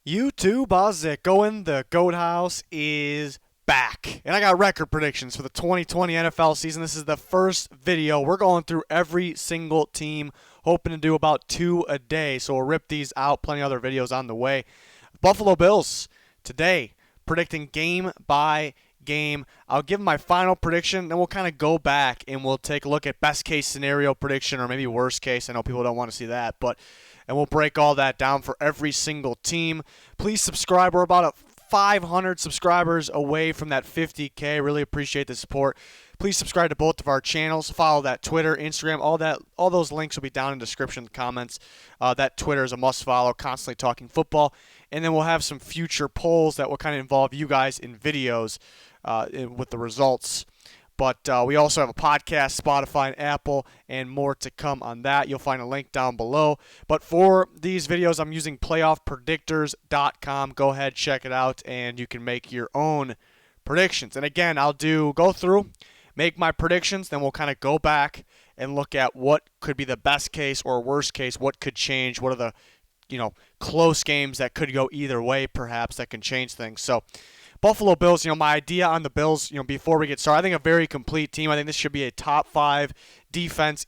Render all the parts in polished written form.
YouTube, how's it going? The Goat House is back. And I got record predictions for the 2020 NFL season. This is the first video. We're going through every single team, hoping to do about 2 a day. So we'll rip these out. Plenty of other videos on the way. Buffalo Bills today, predicting game by game. I'll give my final prediction, then we'll kind of go back and we'll take a look at best case scenario prediction or maybe worst case. I know people don't want to see that, and we'll break all that down for every single team. Please subscribe. We're about 500 subscribers away from that 50K. Really appreciate the support. Please subscribe to both of our channels. Follow that Twitter, Instagram, all those links will be down in the description comments. That Twitter is a must follow, constantly talking football. And then we'll have some future polls that will kind of involve you guys in videos with the results. But we also have a podcast, Spotify, and Apple, and more to come on that. You'll find a link down below. But for these videos, I'm using playoffpredictors.com. Go ahead, check it out, and you can make your own predictions. And again, I'll go through, make my predictions, then we'll kind of go back and look at what could be the best case or worst case, what could change, what are the close games that could go either way, perhaps, that can change things. So Buffalo Bills, my idea on the Bills, before we get started, I think a very complete team. I think this should be a top 5 defense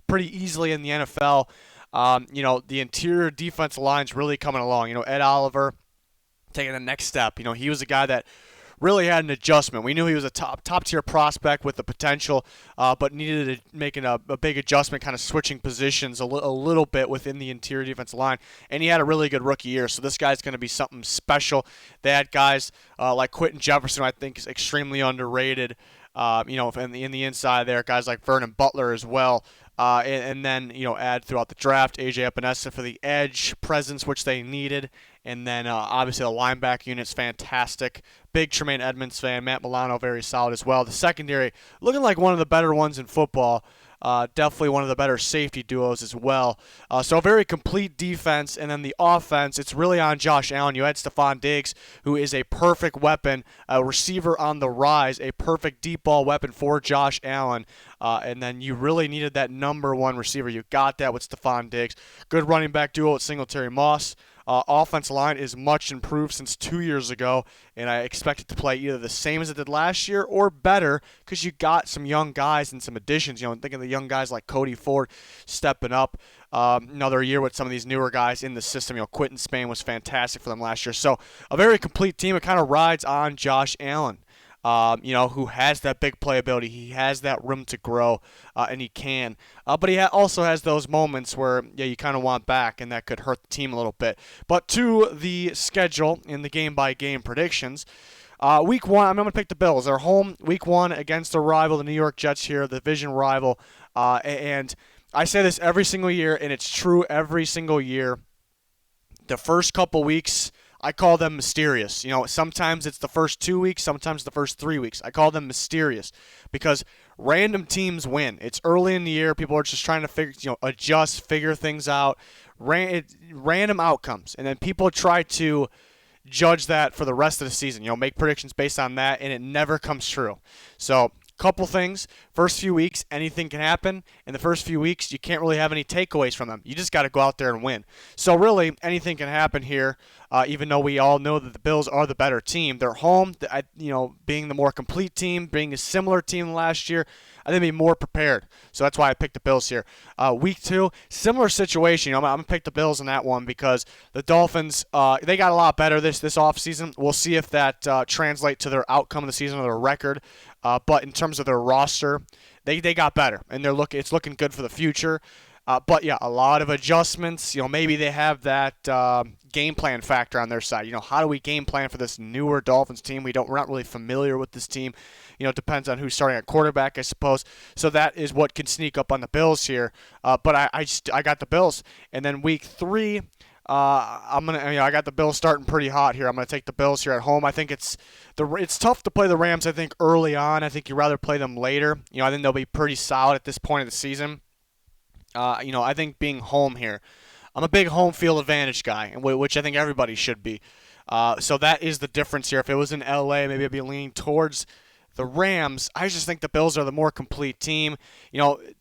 pretty easily in the NFL. The interior defensive line's really coming along. Ed Oliver taking the next step. He was a guy that really had an adjustment. We knew he was a top tier prospect with the potential, but needed to make a big adjustment, kind of switching positions a little bit within the interior defensive line. And he had a really good rookie year, so this guy's going to be something special. They had guys like Quentin Jefferson, I think, is extremely underrated. In the inside there, guys like Vernon Butler as well. And then, add throughout the draft, A.J. Epinesa for the edge presence, which they needed. And then, obviously, the linebacker unit's fantastic. Big Tremaine Edmonds fan. Matt Milano, very solid as well. The secondary, looking like one of the better ones in football. Definitely one of the better safety duos as well. So a very complete defense. And then the offense, it's really on Josh Allen. You had Stephon Diggs, who is a perfect weapon, a receiver on the rise, a perfect deep ball weapon for Josh Allen. And then you really needed that number one receiver. You got that with Stephon Diggs. Good running back duo with Singletary Moss. Offensive line is much improved since 2 years ago, and I expect it to play either the same as it did last year or better because you got some young guys and some additions. I'm thinking of the young guys like Cody Ford stepping up another year with some of these newer guys in the system. Quentin Spain was fantastic for them last year. So a very complete team. It kind of rides on Josh Allen. Who has that big playability. He has that room to grow, and he can. But he also has those moments where you kind of want back, and that could hurt the team a little bit. But to the schedule in the game-by-game predictions, Week 1, I'm going to pick the Bills. They're home Week 1 against their rival, the New York Jets here, the division rival. And I say this every single year, and it's true every single year. The first couple weeks, I call them mysterious. Sometimes it's the first 2 weeks, sometimes the first 3 weeks. I call them mysterious because random teams win. It's early in the year. People are just trying to adjust, figure things out. Random outcomes. And then people try to judge that for the rest of the season. Make predictions based on that, and it never comes true. So couple things. First few weeks, anything can happen. In the first few weeks, you can't really have any takeaways from them. You just got to go out there and win. So really, anything can happen here, even though we all know that the Bills are the better team. They're home, being the more complete team, being a similar team last year, I think they'd be more prepared. So that's why I picked the Bills here. Week 2, similar situation. I'm going to pick the Bills in that one because the Dolphins, they got a lot better this offseason. We'll see if that translates to their outcome of the season or their record. But in terms of their roster, they got better, and it's looking good for the future. But yeah, a lot of adjustments. Maybe they have that game plan factor on their side. How do we game plan for this newer Dolphins team? We're not really familiar with this team. It depends on who's starting at quarterback, I suppose. So that is what can sneak up on the Bills here. But I got the Bills, and then week 3. I got the Bills starting pretty hot here. I'm gonna take the Bills here at home. I think it's tough to play the Rams. I think early on. I think you'd rather play them later. I think they'll be pretty solid at this point of the season. I think being home here, I'm a big home field advantage guy, which I think everybody should be. So that is the difference here. If it was in LA, maybe I'd be leaning towards the Rams, I just think the Bills are the more complete team.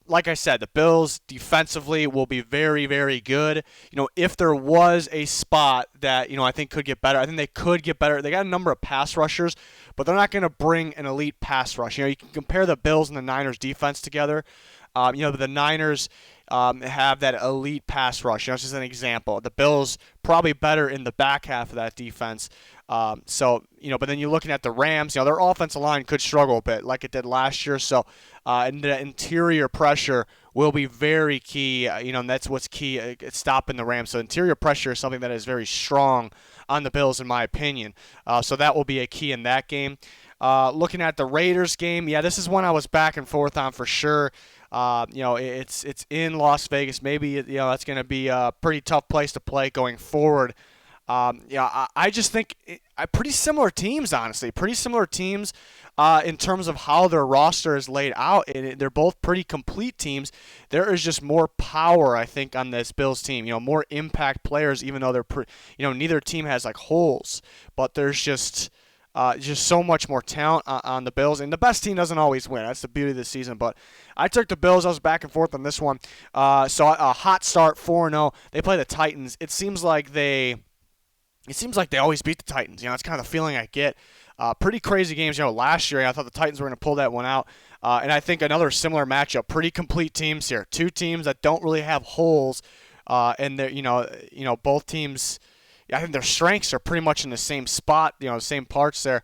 Like I said, the Bills defensively will be very, very good. If there was a spot that, I think could get better, I think they could get better. They got a number of pass rushers, but they're not going to bring an elite pass rush. You can compare the Bills and the Niners defense together. The Niners have that elite pass rush. It's just an example. The Bills probably better in the back half of that defense. But then you're looking at the Rams. Their offensive line could struggle a bit like it did last year. So, and the interior pressure will be very key. And that's what's key at stopping the Rams. So interior pressure is something that is very strong on the Bills, in my opinion. So that will be a key in that game. Looking at the Raiders game, this is one I was back and forth on for sure. It's in Las Vegas. Maybe that's going to be a pretty tough place to play going forward. I just think pretty similar teams, honestly. Pretty similar teams in terms of how their roster is laid out. And they're both pretty complete teams. There is just more power, I think, on this Bills team. More impact players, even though they're neither team has like holes, but there's just so much more talent on the Bills. And the best team doesn't always win. That's the beauty of the season. But I took the Bills. I was back and forth on this one. So a hot start, 4-0. They play the Titans. It seems like they always beat the Titans. That's kind of the feeling I get. Pretty crazy games. Last year I thought the Titans were going to pull that one out. And I think another similar matchup. Pretty complete teams here. Two teams that don't really have holes. And they're, both teams, I think their strengths are pretty much in the same spot, the same parts there.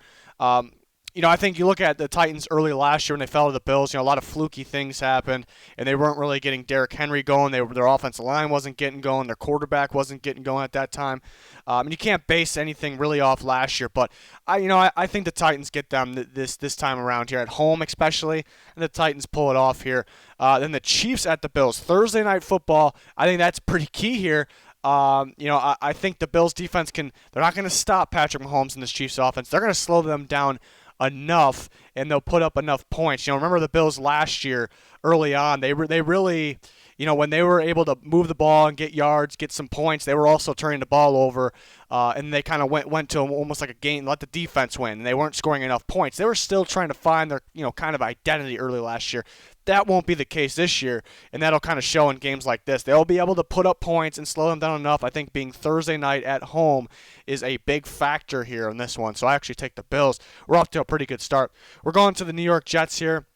I think you look at the Titans early last year when they fell to the Bills, a lot of fluky things happened, and they weren't really getting Derrick Henry going. Their offensive line wasn't getting going. Their quarterback wasn't getting going at that time. And you can't base anything really off last year, but I think the Titans get them this time around here at home especially, and the Titans pull it off here. Then the Chiefs at the Bills. Thursday Night Football, I think that's pretty key here. I think the Bills defense they're not going to stop Patrick Mahomes in this Chiefs offense. They're going to slow them down enough, and they'll put up enough points. Remember the Bills last year early on, they really, when they were able to move the ball and get yards, get some points, they were also turning the ball over, and they kind of went to almost like a game, let the defense win, and they weren't scoring enough points. They were still trying to find their, kind of identity early last year. That won't be the case this year, and that'll kind of show in games like this. They'll be able to put up points and slow them down enough. I think being Thursday night at home is a big factor here in this one, so I actually take the Bills. We're off to a pretty good start. We're going to the New York Jets here.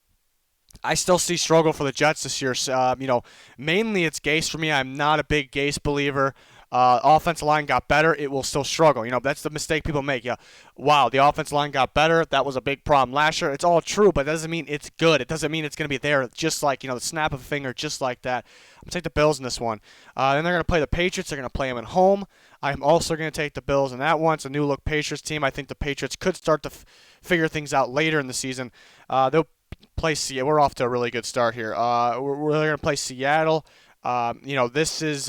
I still see struggle for the Jets this year. Mainly it's Gase for me. I'm not a big Gase believer. Offensive line got better, it will still struggle. That's the mistake people make. Wow, the offensive line got better. That was a big problem last year. It's all true, but it doesn't mean it's good. It doesn't mean it's going to be there just like, the snap of a finger, just like that. I'm going to take the Bills in this one. Then they're going to play the Patriots. They're going to play them at home. I'm also going to take the Bills in that one. It's a new-look Patriots team. I think the Patriots could start to figure things out later in the season. They'll play Seattle. We're off to a really good start here. We're going to play Seattle. This is,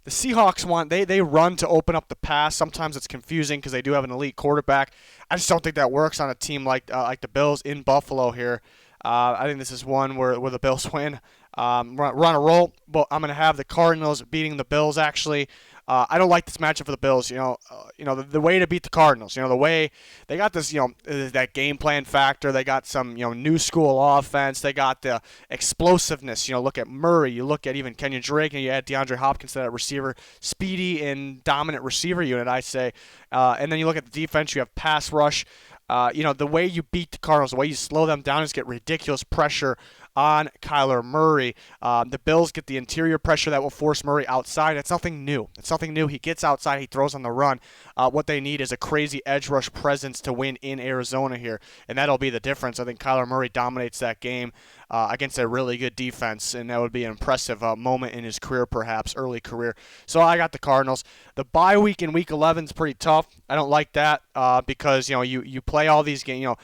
the Seahawks they run to open up the pass. Sometimes it's confusing because they do have an elite quarterback. I just don't think that works on a team like the Bills in Buffalo here. I think this is one where the Bills win. We're on a roll, but I'm going to have the Cardinals beating the Bills, actually. I don't like this matchup for the Bills. The way to beat the Cardinals. The way they got this. That game plan factor. They got some new school offense. They got the explosiveness. Look at Murray. You look at even Kenyon Drake, and you add DeAndre Hopkins to that receiver, speedy and dominant receiver unit. I say, and then you look at the defense. You have pass rush. The way you beat the Cardinals, the way you slow them down is get ridiculous pressure on Kyler Murray. The Bills get the interior pressure that will force Murray outside. It's nothing new. He gets outside. He throws on the run. What they need is a crazy edge rush presence to win in Arizona here, and that'll be the difference. I think Kyler Murray dominates that game against a really good defense, and that would be an impressive moment in his career, perhaps, early career. So I got the Cardinals. The bye week in Week 11 is pretty tough. I don't like that because, you play all these games,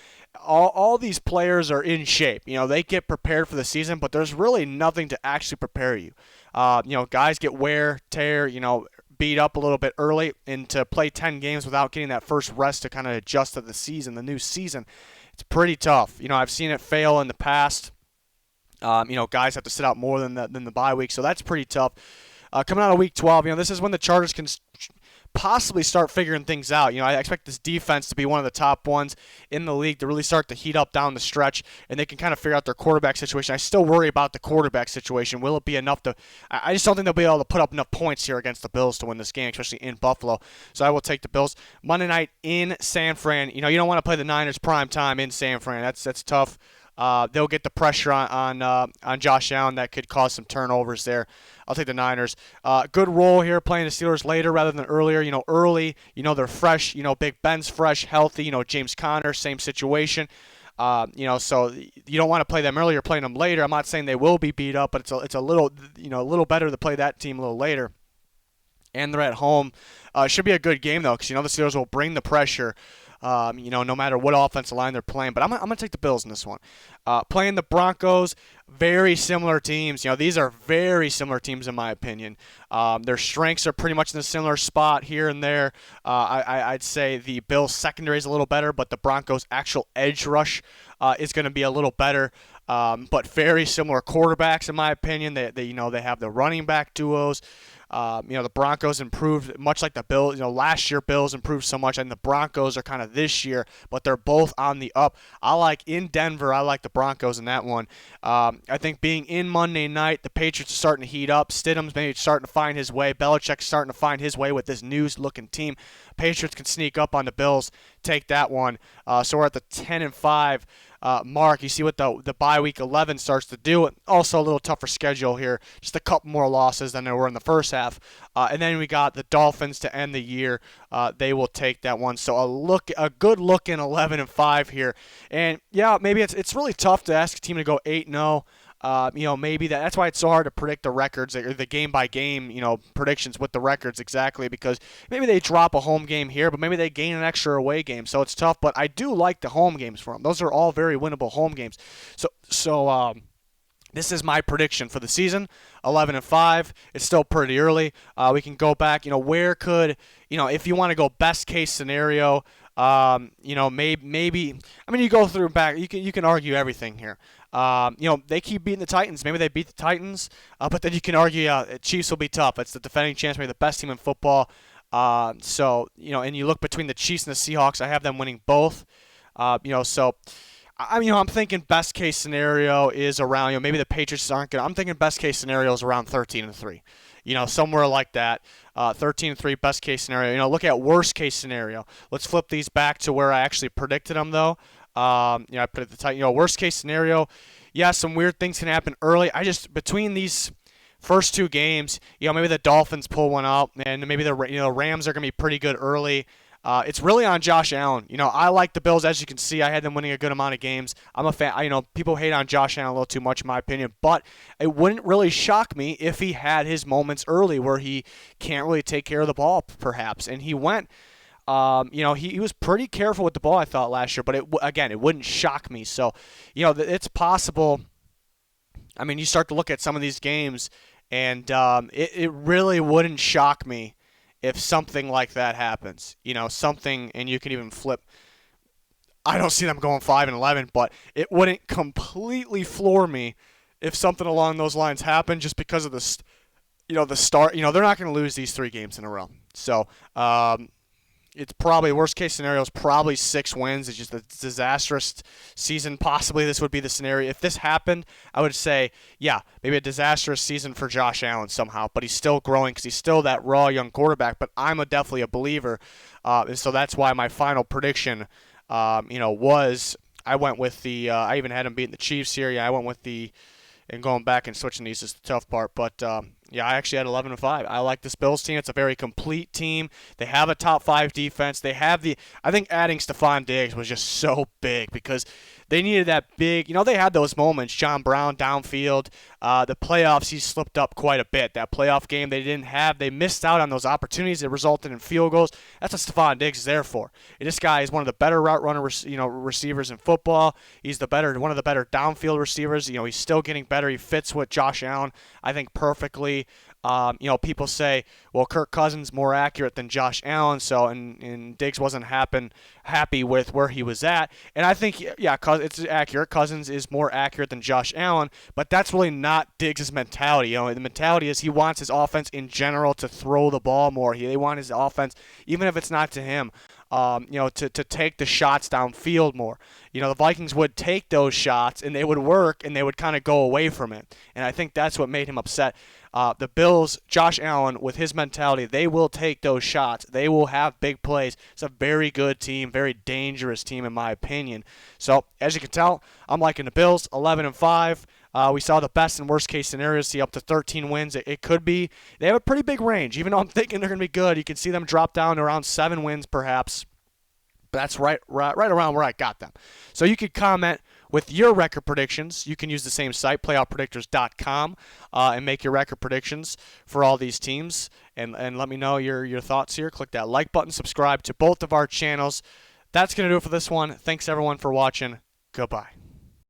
all these players are in shape. They get prepared for the season, but there's really nothing to actually prepare you. Guys get wear, tear, beat up a little bit early, and to play 10 games without getting that first rest to kind of adjust to the new season, it's pretty tough. I've seen it fail in the past. Guys have to sit out more than the bye week, so that's pretty tough. Coming out of Week 12, this is when the Chargers can possibly start figuring things out. I expect this defense to be one of the top ones in the league to really start to heat up down the stretch, and they can kind of figure out their quarterback situation. I still worry about the quarterback situation. Will it be enough to – I just don't think they'll be able to put up enough points here against the Bills to win this game, especially in Buffalo. So I will take the Bills. Monday night in San Fran. You don't want to play the Niners prime time in San Fran. That's tough. They'll get the pressure on Josh Allen that could cause some turnovers there. I'll take the Niners. Good role here playing the Steelers later rather than earlier. Early, they're fresh. Big Ben's fresh, healthy. James Conner, same situation. So you don't want to play them early. You're playing them later. I'm not saying they will be beat up, but it's a little better to play that team a little later. And they're at home. It should be a good game, though, because, the Steelers will bring the pressure, no matter what offensive line they're playing. But I'm going to take the Bills in this one. Playing the Broncos, very similar teams. These are very similar teams in my opinion. Their strengths are pretty much in a similar spot here and there. I'd say the Bills' secondary is a little better, but the Broncos' actual edge rush is going to be a little better. But very similar quarterbacks in my opinion. They have the running back duos. The Broncos improved much like the Bills. Last year Bills improved so much, and the Broncos are kind of this year, but they're both on the up. I like the Broncos in that one. I think being in Monday night, the Patriots are starting to heat up. Stidham's maybe starting to find his way. Belichick's starting to find his way with this new-looking team. Patriots can sneak up on the Bills. Take that one. So we're at the 10-5. Mark, you see what the bye week 11 starts to do. Also a little tougher schedule here. Just a couple more losses than there were in the first half. And then we got the Dolphins to end the year. They will take that one. So a good look in 11-5 here. And yeah, maybe it's really tough to ask a team to go 8-0. Maybe that's why it's so hard to predict the records or the game by game, predictions with the records exactly, because maybe they drop a home game here, but maybe they gain an extra away game. So it's tough, but I do like the home games for them. Those are all very winnable home games. So this is my prediction for the season, 11-5. It's still pretty early. We can go back, where could, if you want to go best case scenario, maybe, you go through back, you can argue everything here. They keep beating the Titans. Maybe they beat the Titans, but then you can argue, Chiefs will be tough. It's the defending champs, maybe the best team in football. And you look between the Chiefs and the Seahawks, I have them winning both. I'm thinking best case scenario is around, maybe the Patriots aren't good. I'm thinking best case scenario is around 13-3. Somewhere like that. 13-3 best case scenario. Look at worst case scenario. Let's flip these back to where I actually predicted them though. I put it at the Titans. Worst case scenario, yeah, some weird things can happen early. Between these first two games, maybe the Dolphins pull one out, and maybe the Rams are gonna be pretty good early. It's really on Josh Allen. I like the Bills, as you can see. I had them winning a good amount of games. I'm a fan. People hate on Josh Allen a little too much, in my opinion, but it wouldn't really shock me if he had his moments early where he can't really take care of the ball, perhaps. And he went. He was pretty careful with the ball, I thought, last year, but it wouldn't shock me. So, it's possible. You start to look at some of these games, and it really wouldn't shock me if something like that happens. Something, and you can even flip. I don't see them going 5-11, but it wouldn't completely floor me if something along those lines happened, just because of the start. They're not going to lose these 3 games in a row. So, it's probably, worst case scenario is probably 6 wins. It's just a disastrous season. Possibly this would be the scenario. If this happened, I would say, yeah, maybe a disastrous season for Josh Allen somehow. But he's still growing because he's still that raw young quarterback. But I'm definitely a believer. And so that's why my final prediction, was I went with the, I even had him beating the Chiefs here. Yeah, I went with the, and going back and switching these is the tough part. But, yeah, I actually had 11-5. I like this Bills team. It's a very complete team. They have a top 5 defense. They have I think adding Stephon Diggs was just so big because they needed that big. They had those moments. John Brown downfield. The playoffs, he slipped up quite a bit. That playoff game they didn't have. They missed out on those opportunities that resulted in field goals. That's what Stephon Diggs is there for. And this guy is one of the better route runner, receivers in football. He's one of the better downfield receivers. He's still getting better. He fits with Josh Allen, I think, perfectly. People say, well, Kirk Cousins more accurate than Josh Allen, so and Diggs wasn't happy with where he was at. And I think, yeah, it's accurate. Cousins is more accurate than Josh Allen, but that's really not Diggs' mentality. The mentality is he wants his offense in general to throw the ball more. They want his offense, even if it's not to him, to take the shots downfield more. The Vikings would take those shots and they would work and they would kind of go away from it. And I think that's what made him upset. The Bills, Josh Allen, with his mentality, they will take those shots. They will have big plays. It's a very good team, very dangerous team in my opinion. So as you can tell, I'm liking the Bills, 11-5. We saw the best and worst case scenarios, see up to 13 wins. It could be. They have a pretty big range. Even though I'm thinking they're going to be good, you can see them drop down to around 7 wins perhaps. But that's right around where I got them. So you could comment with your record predictions. You can use the same site, playoffpredictors.com, and make your record predictions for all these teams. And let me know your thoughts here. Click that like button, subscribe to both of our channels. That's going to do it for this one. Thanks, everyone, for watching. Goodbye.